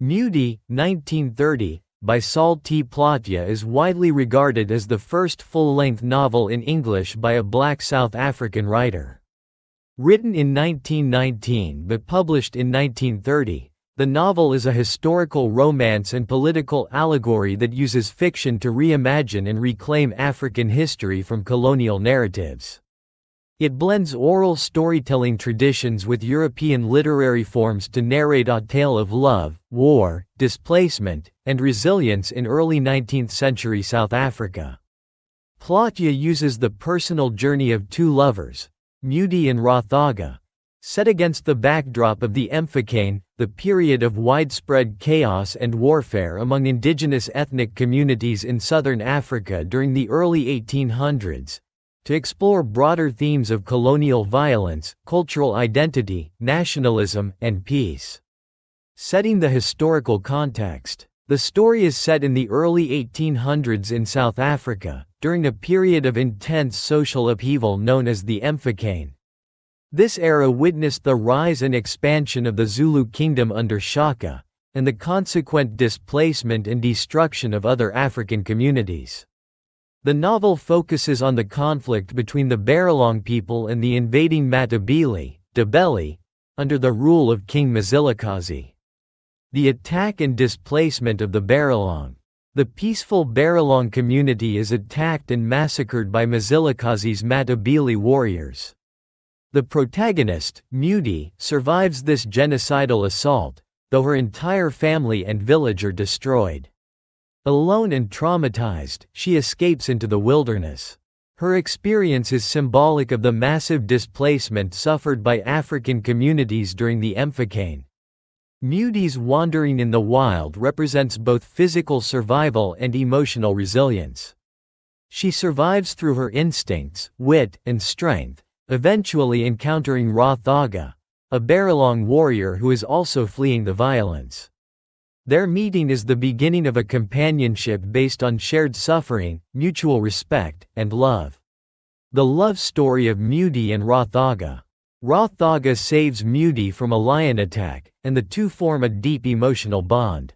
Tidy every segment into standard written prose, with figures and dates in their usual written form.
Mhudi, 1930, by Sol T Plaatje is widely regarded as the first full-length novel in English by a black South African writer. Written in 1919 but published in 1930, the novel is a historical romance and political allegory that uses fiction to reimagine and reclaim African history from colonial narratives. It blends oral storytelling traditions with European literary forms to narrate a tale of love, war, displacement, and resilience in early 19th century South Africa. Plaatje uses the personal journey of two lovers, Mhudi and Ra-Thaga, set against the backdrop of the Mfecane, the period of widespread chaos and warfare among indigenous ethnic communities in southern Africa during the early 1800s. To explore broader themes of colonial violence, cultural identity, nationalism, and peace. Setting the historical context. The story is set in the early 1800s in South Africa, during a period of intense social upheaval known as the Mfecane. This era witnessed the rise and expansion of the Zulu kingdom under Shaka, and the consequent displacement and destruction of other African communities. The novel focuses on the conflict between the Baralong people and the invading Matabele, Ndebele, under the rule of King Mzilikazi. The attack and displacement of the Baralong. The peaceful Baralong community is attacked and massacred by Mzilikazi's Matabele warriors. The protagonist, Mhudi, survives this genocidal assault, though her entire family and village are destroyed. Alone and traumatized, she escapes into the wilderness. Her experience is symbolic of the massive displacement suffered by African communities during the Mfecane. Mhudi's wandering in the wild represents both physical survival and emotional resilience. She survives through her instincts, wit, and strength, eventually encountering Ra-Thaga, a Baralong warrior who is also fleeing the violence. Their meeting is the beginning of a companionship based on shared suffering, mutual respect, and love. The love story of Mhudi and Ra-Thaga. Ra-Thaga saves Mhudi from a lion attack, and the two form a deep emotional bond.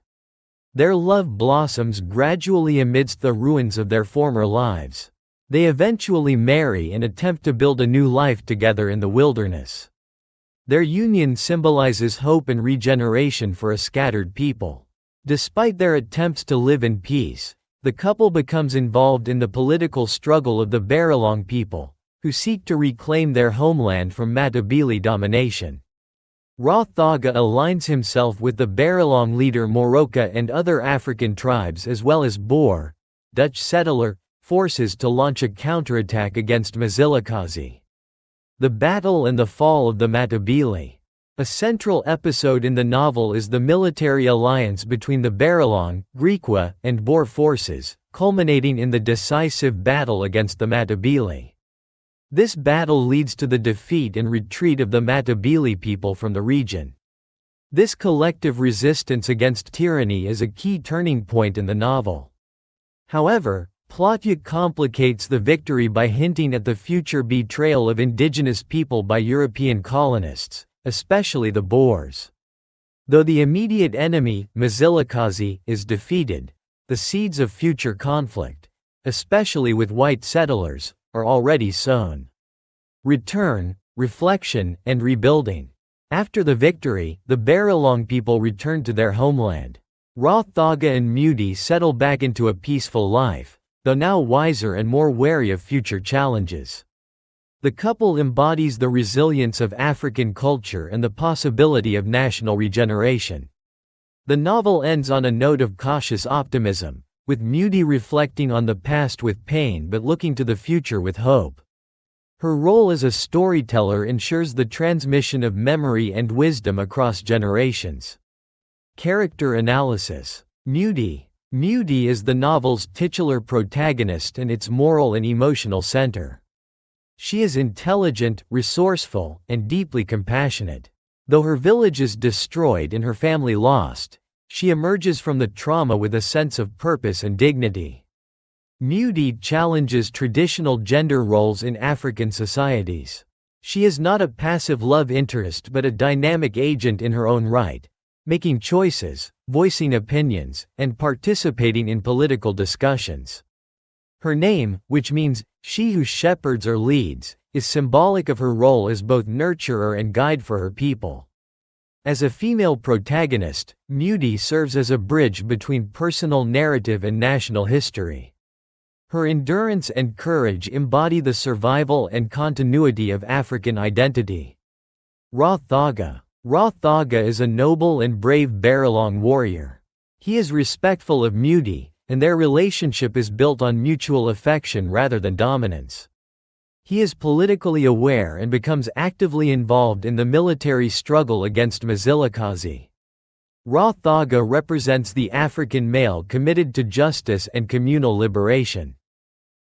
Their love blossoms gradually amidst the ruins of their former lives. They eventually marry and attempt to build a new life together in the wilderness. Their union symbolizes hope and regeneration for a scattered people. Despite their attempts to live in peace, the couple becomes involved in the political struggle of the Baralong people, who seek to reclaim their homeland from Matabele domination. Ra-Thaga aligns himself with the Baralong leader Moroka and other African tribes as well as Boer, Dutch settler, forces to launch a counterattack against Mzilikazi. The battle and the fall of the Matabele. A central episode in the novel is the military alliance between the Baralong, Griqua, and Boer forces, culminating in the decisive battle against the Matabele. This battle leads to the defeat and retreat of the Matabele people from the region. This collective resistance against tyranny is a key turning point in the novel. However, Plaatje complicates the victory by hinting at the future betrayal of indigenous people by European colonists, especially the Boers. Though the immediate enemy, Mzilikazi, is defeated, the seeds of future conflict, especially with white settlers, are already sown. Return, reflection, and rebuilding. After the victory, the Baralong people return to their homeland. Ra-Thaga and Mhudi settle back into a peaceful life, though now wiser and more wary of future challenges. The couple embodies the resilience of African culture and the possibility of national regeneration. The novel ends on a note of cautious optimism, with Mhudi reflecting on the past with pain but looking to the future with hope. Her role as a storyteller ensures the transmission of memory and wisdom across generations. Character analysis. Mhudi is the novel's titular protagonist and its moral and emotional center. She is intelligent, resourceful, and deeply compassionate. Though her village is destroyed and her family lost, she emerges from the trauma with a sense of purpose and dignity. Mhudi challenges traditional gender roles in African societies. She is not a passive love interest but a dynamic agent in her own right, making choices, voicing opinions, and participating in political discussions. Her name, which means, she who shepherds or leads, is symbolic of her role as both nurturer and guide for her people. As a female protagonist, Mhudi serves as a bridge between personal narrative and national history. Her endurance and courage embody the survival and continuity of African identity. Ra-Thaga. Ra-Thaga is a noble and brave Baralong warrior. He is respectful of Mhudi, and their relationship is built on mutual affection rather than dominance. He is politically aware and becomes actively involved in the military struggle against Mzilikazi. Ra-Thaga represents the African male committed to justice and communal liberation.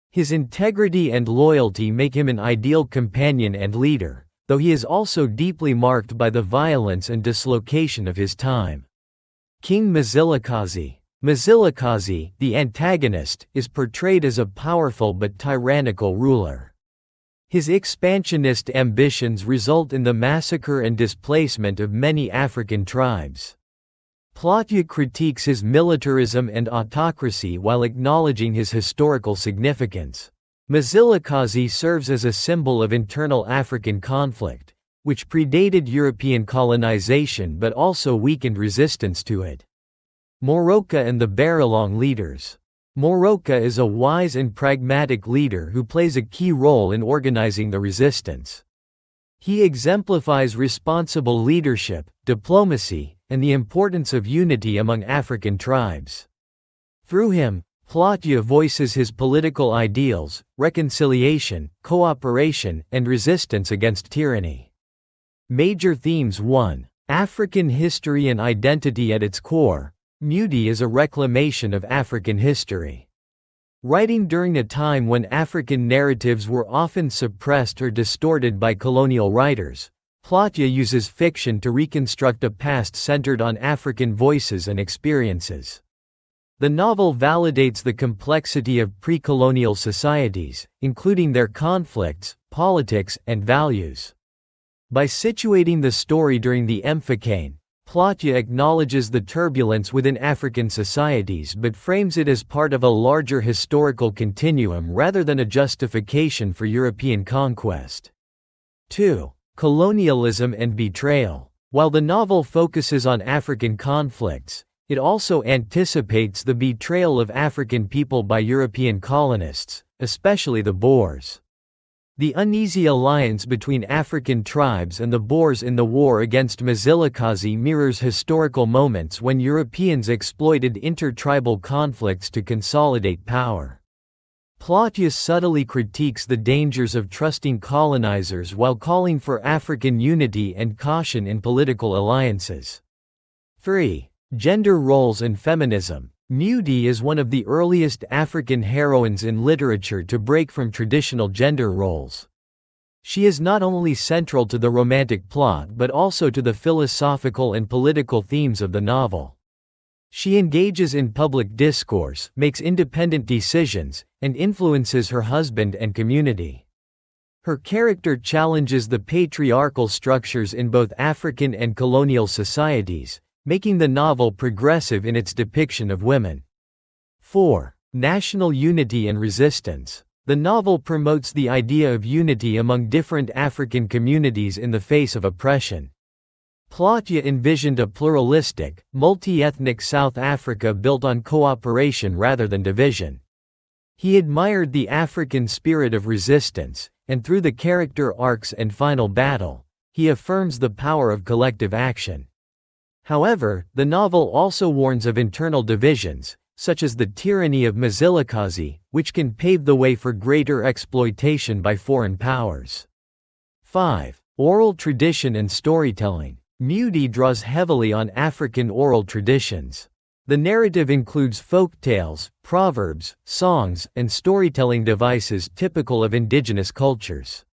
His integrity and loyalty make him an ideal companion and leader, though he is also deeply marked by the violence and dislocation of his time. King Mzilikazi. Mzilikazi, the antagonist, is portrayed as a powerful but tyrannical ruler. His expansionist ambitions result in the massacre and displacement of many African tribes. Plaatje critiques his militarism and autocracy while acknowledging his historical significance. Mzilikazi serves as a symbol of internal African conflict, which predated European colonization but also weakened resistance to it. Moroka and the Baralong leaders. Moroka is a wise and pragmatic leader who plays a key role in organizing the resistance. He exemplifies responsible leadership, diplomacy, and the importance of unity among African tribes. Through him, Plaatje voices his political ideals, reconciliation, cooperation, and resistance against tyranny. Major themes 1. African history and identity at its core. Mhudi is a reclamation of African history. Writing during a time when African narratives were often suppressed or distorted by colonial writers, Plaatje uses fiction to reconstruct a past centered on African voices and experiences. The novel validates the complexity of pre-colonial societies, including their conflicts, politics, and values. By situating the story during the Mfecane, Plaatje acknowledges the turbulence within African societies but frames it as part of a larger historical continuum rather than a justification for European conquest. 2. Colonialism and betrayal. While the novel focuses on African conflicts, it also anticipates the betrayal of African people by European colonists, especially the Boers. The uneasy alliance between African tribes and the Boers in the war against Mzilikazi mirrors historical moments when Europeans exploited intertribal conflicts to consolidate power. Plaatje subtly critiques the dangers of trusting colonizers while calling for African unity and caution in political alliances. 3. Gender roles and feminism. Mhudi is one of the earliest African heroines in literature to break from traditional gender roles. She is not only central to the romantic plot but also to the philosophical and political themes of the novel. She engages in public discourse, makes independent decisions, and influences her husband and community. Her character challenges the patriarchal structures in both African and colonial societies, making the novel progressive in its depiction of women. 4. National unity and resistance. The novel promotes the idea of unity among different African communities in the face of oppression. Plaatje envisioned a pluralistic, multi-ethnic South Africa built on cooperation rather than division. He admired the African spirit of resistance, and through the character arcs and final battle, he affirms the power of collective action. However, the novel also warns of internal divisions, such as the tyranny of Mzilikazi, which can pave the way for greater exploitation by foreign powers. 5. Oral tradition and storytelling. Mhudi draws heavily on African oral traditions. The narrative includes folk tales, proverbs, songs, and storytelling devices typical of indigenous cultures.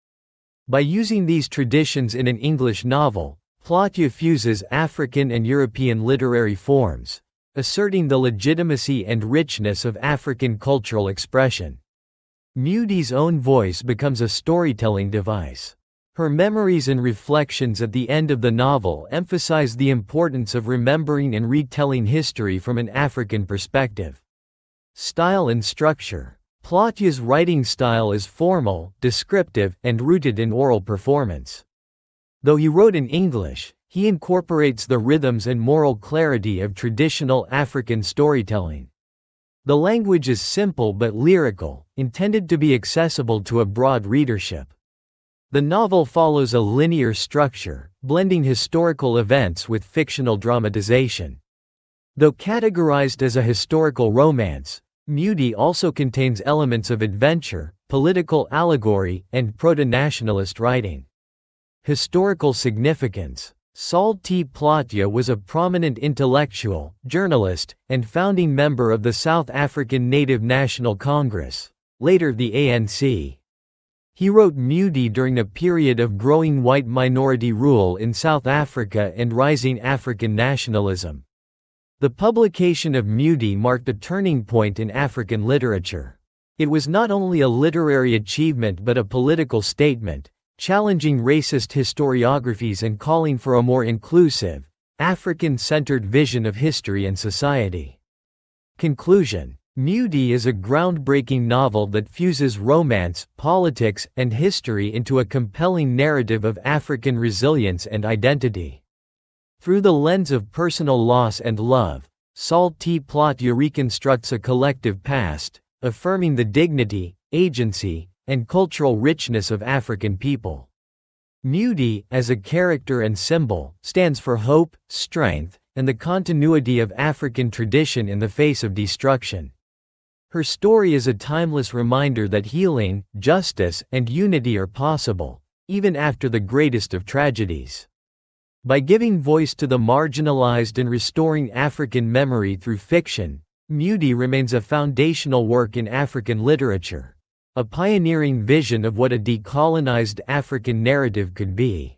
By using these traditions in an English novel, Plaatje fuses African and European literary forms, asserting the legitimacy and richness of African cultural expression. Mhudi's own voice becomes a storytelling device. Her memories and reflections at the end of the novel emphasize the importance of remembering and retelling history from an African perspective. Style and structure. Plaatje's writing style is formal, descriptive, and rooted in oral performance. Though he wrote in English, he incorporates the rhythms and moral clarity of traditional African storytelling. The language is simple but lyrical, intended to be accessible to a broad readership. The novel follows a linear structure, blending historical events with fictional dramatization. Though categorized as a historical romance, Mhudi also contains elements of adventure, political allegory, and proto-nationalist writing. Historical significance. Sol T Plaatje was a prominent intellectual, journalist, and founding member of the South African Native National Congress, later the ANC. He wrote Mhudi during a period of growing white minority rule in South Africa and rising African nationalism. The publication of Mhudi marked a turning point in African literature. It was not only a literary achievement but a political statement, challenging racist historiographies and calling for a more inclusive, African-centered vision of history and society. Conclusion. Mhudi is a groundbreaking novel that fuses romance, politics, and history into a compelling narrative of African resilience and identity. Through the lens of personal loss and love, Sol T Plaatje reconstructs a collective past, affirming the dignity, agency, and cultural richness of African people. Mhudi, as a character and symbol, stands for hope, strength, and the continuity of African tradition in the face of destruction. Her story is a timeless reminder that healing, justice, and unity are possible, even after the greatest of tragedies. By giving voice to the marginalized and restoring African memory through fiction, Mhudi remains a foundational work in African literature, a pioneering vision of what a decolonized African narrative could be.